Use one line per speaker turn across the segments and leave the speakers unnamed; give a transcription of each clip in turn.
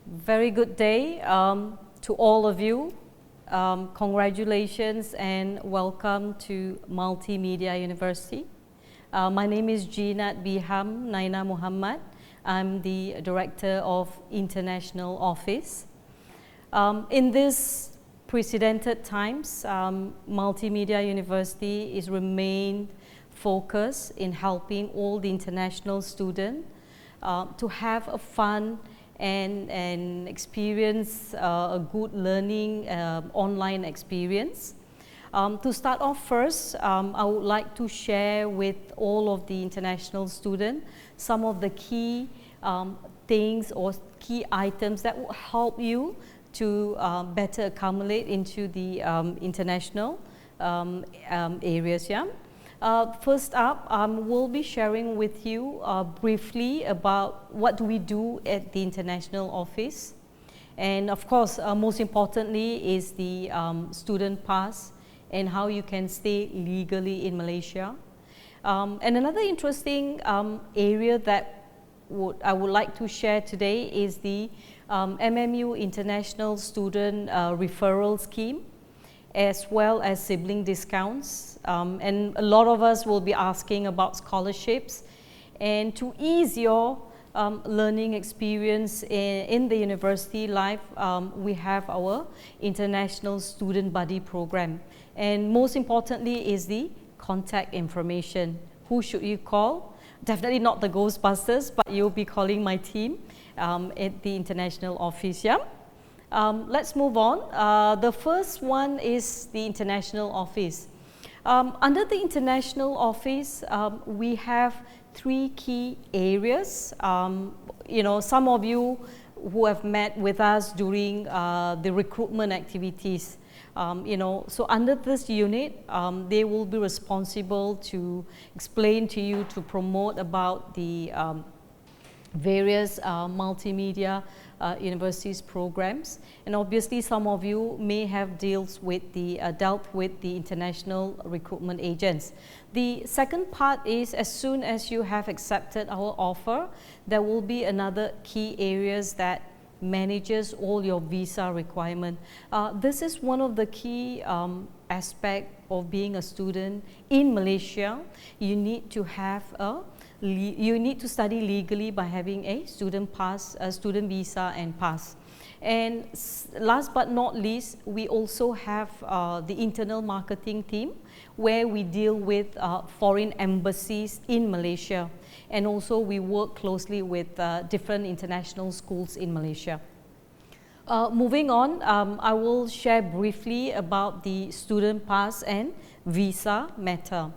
Very good day to all of you. Congratulations and welcome to Multimedia University. My name is Jinat Biham Naina Muhammad. I'm the Director of International Office. In these precedented times, Multimedia University is remained focused in helping all the international students to have a fun and experience a good learning online experience. To start off first, I would like to share with all of the international students some of the key things or key items that will help you to better accumulate into the international areas. Yeah? First up, we'll be sharing with you briefly about what do we do at the international office. And of course, most importantly is the student pass and how you can stay legally in Malaysia. And another interesting area that I would like to share today is the MMU International Student Referral Scheme, as well as sibling discounts. And a lot of us will be asking about scholarships. And to ease your learning experience in the university life, we have our International Student Buddy Program. And most importantly is the contact information. Who should you call? Definitely not the Ghostbusters, but you'll be calling my team at the international office. Yeah? Let's move on. The first one is the international office. Under the international office, we have three key areas. Some of you who have met with us during the recruitment activities. So under this unit, they will be responsible to explain to you, to promote about the various multimedia universities programs, and obviously some of you may have dealt with the international recruitment agents. The second part is, as soon as you have accepted our offer, there will be another key areas that manages all your visa requirement. This is one of the key aspect of being a student in Malaysia. You need to have you need to study legally by having a student pass, a student visa and pass. And last but not least, we also have the internal marketing team, where we deal with foreign embassies in Malaysia. And also we work closely with different international schools in Malaysia. Moving on, I will share briefly about the student pass and visa matter.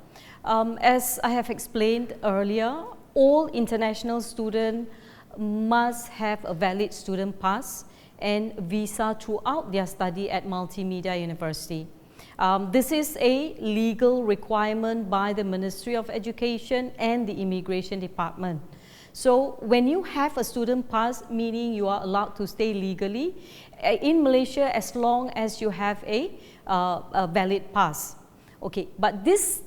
As I have explained earlier, all international students must have a valid student pass and visa throughout their study at Multimedia University. This is a legal requirement by the Ministry of Education and the Immigration Department. So when you have a student pass, meaning you are allowed to stay legally in Malaysia as long as you have a valid pass. Okay, but this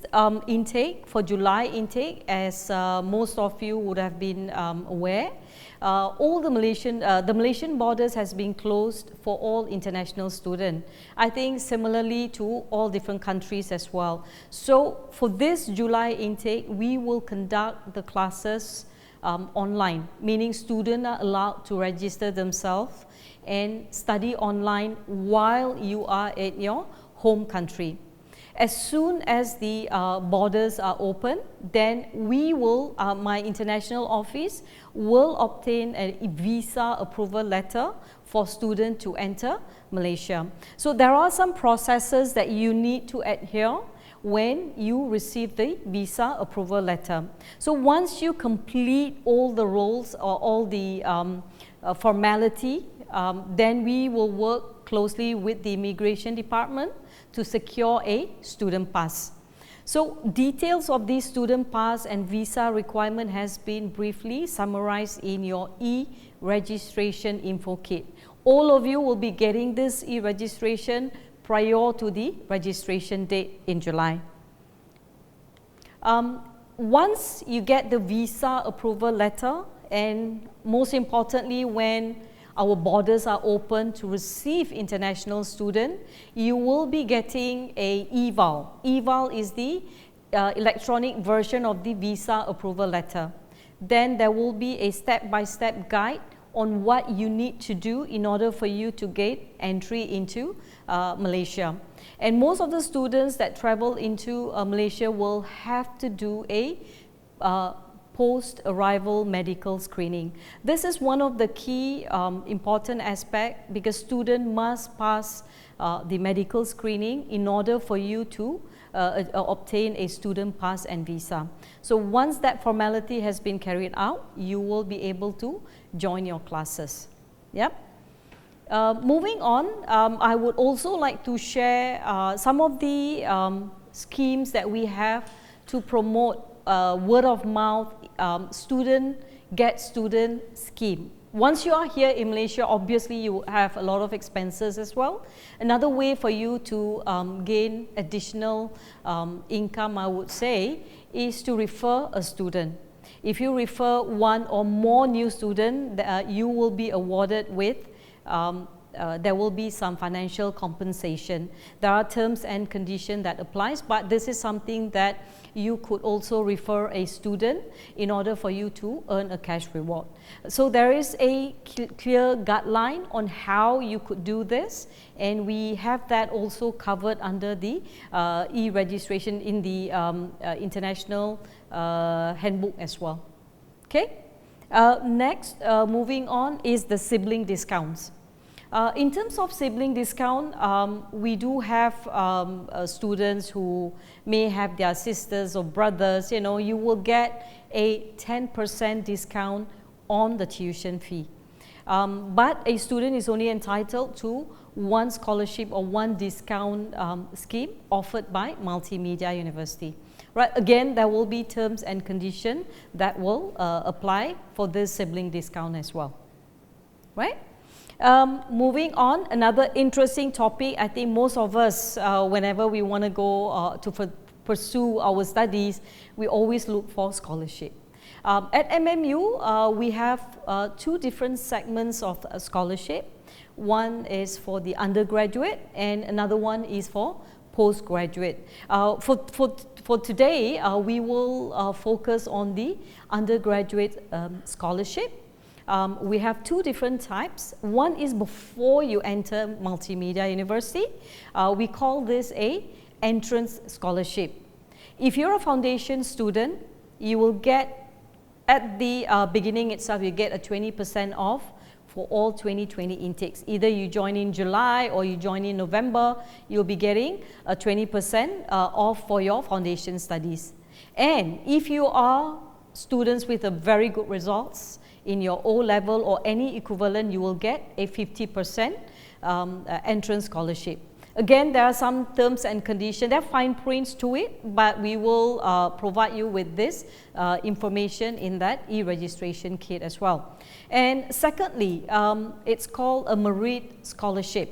intake, for July intake, as most of you would have been aware, all the Malaysian borders has been closed for all international students. I think similarly to all different countries as well. So for this July intake, we will conduct the classes online, meaning students are allowed to register themselves and study online while you are at your home country. As soon as the borders are open, then we will, my international office will obtain a visa approval letter for students to enter Malaysia. So there are some processes that you need to adhere when you receive the visa approval letter. So once you complete all the roles or all the formality, then we will work closely with the Immigration Department to secure a student pass. So details of the student pass and visa requirement has been briefly summarized in your e-registration info kit. All of you will be getting this e-registration prior to the registration date in July. Once you get the visa approval letter, and most importantly when our borders are open to receive international students, you will be getting a eval. Eval is the electronic version of the visa approval letter. Then there will be a step-by-step guide on what you need to do in order for you to get entry into Malaysia. And most of the students that travel into Malaysia will have to do a post-arrival medical screening. This is one of the key important aspects, because students must pass the medical screening in order for you to obtain a student pass and visa. So once that formality has been carried out, you will be able to join your classes. Yep. Moving on, I would also like to share some of the schemes that we have to promote word of mouth student get student scheme. Once you are here in Malaysia, obviously you have a lot of expenses as well. Another way for you to gain additional income, I would say, is to refer a student. If you refer one or more new students, you will be awarded with there will be some financial compensation. There are terms and conditions that applies, but this is something that you could also refer a student in order for you to earn a cash reward. So there is a clear guideline on how you could do this, and we have that also covered under the e-registration in the international handbook as well. Okay. Next, moving on, is the sibling discounts. In terms of sibling discount, we do have students who may have their sisters or brothers. You know, you will get a 10% discount on the tuition fee. But a student is only entitled to one scholarship or one discount scheme offered by Multimedia University. Right, again, there will be terms and conditions that will apply for this sibling discount as well. Right? Moving on, another interesting topic. I think most of us, whenever we want to go to pursue our studies, we always look for scholarship. At MMU, we have two different segments of scholarship. One is for the undergraduate, and another one is for postgraduate. For today, we will focus on the undergraduate scholarship. We have two different types. One is before you enter Multimedia University. We call this a entrance scholarship. If you're a foundation student, you will get, at the beginning itself, you get a 20% off for all 2020 intakes. Either you join in July or you join in November, you'll be getting a 20% off for your foundation studies. And if you are students with a very good results in your O-level or any equivalent, you will get a 50% entrance scholarship. Again, there are some terms and conditions. There are fine prints to it, but we will provide you with this information in that e-registration kit as well. And secondly, it's called a merit scholarship.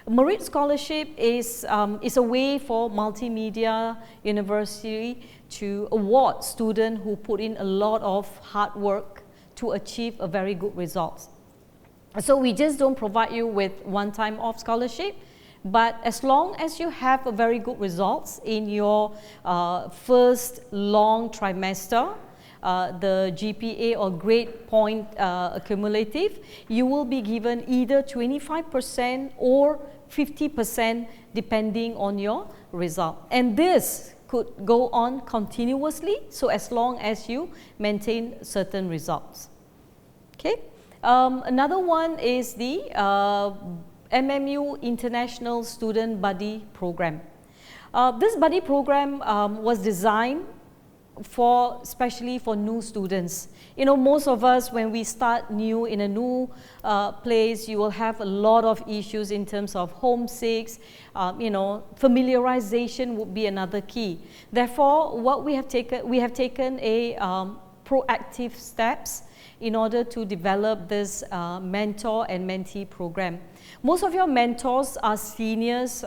A merit scholarship is a way for Multimedia University to award students who put in a lot of hard work to achieve a very good result. So we just don't provide you with one-time off scholarship, but as long as you have a very good results in your first long trimester, the GPA or grade point accumulative, you will be given either 25% or 50% depending on your result. And this could go on continuously, so as long as you maintain certain results. Okay. Another one is the MMU International Student Buddy Program. This buddy program was designed especially for new students. You know, most of us, when we start new in a new place, you will have a lot of issues in terms of homesick. You know, familiarization would be another key. Therefore, what we have taken a proactive steps in order to develop this mentor and mentee program. Most of your mentors are seniors,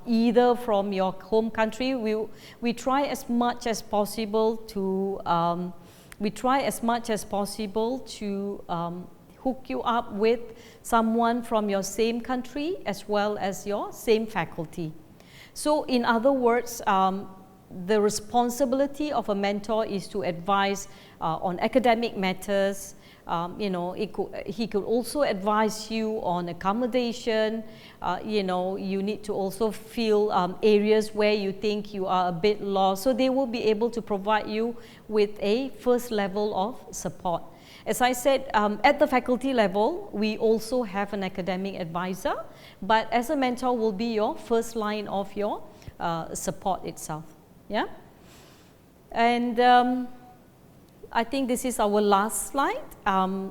either from your home country. We try as much as possible to hook you up with someone from your same country as well as your same faculty. So in other words, the responsibility of a mentor is to advise on academic matters. You know, he could also advise you on accommodation. You know, you need to also fill areas where you think you are a bit lost. So they will be able to provide you with a first level of support. As I said, at the faculty level, we also have an academic advisor, but as a mentor will be your first line of your support itself. Yeah, and I think this is our last slide.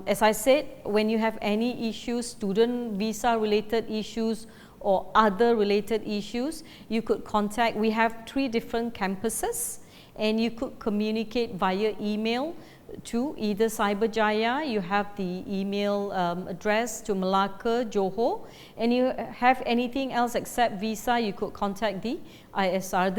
As I said, when you have any issues, student visa related issues or other related issues, you could contact. We have 3 different campuses, and you could communicate via email to either Cyberjaya. You have the email address to Malacca, Johor, and you have anything else except visa, you could contact the ISR.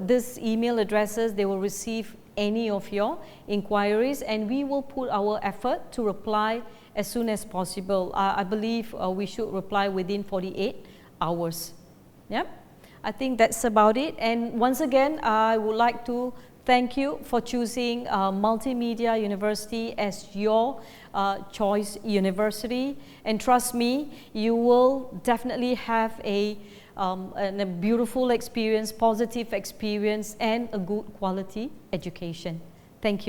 This email addresses, they will receive any of your inquiries, and we will put our effort to reply as soon as possible. I believe we should reply within 48 hours. Yeah, I think that's about it. And once again, I would like to thank you for choosing Multimedia University as your choice university. And trust me, you will definitely have a beautiful experience, positive experience, and a good quality education. Thank you.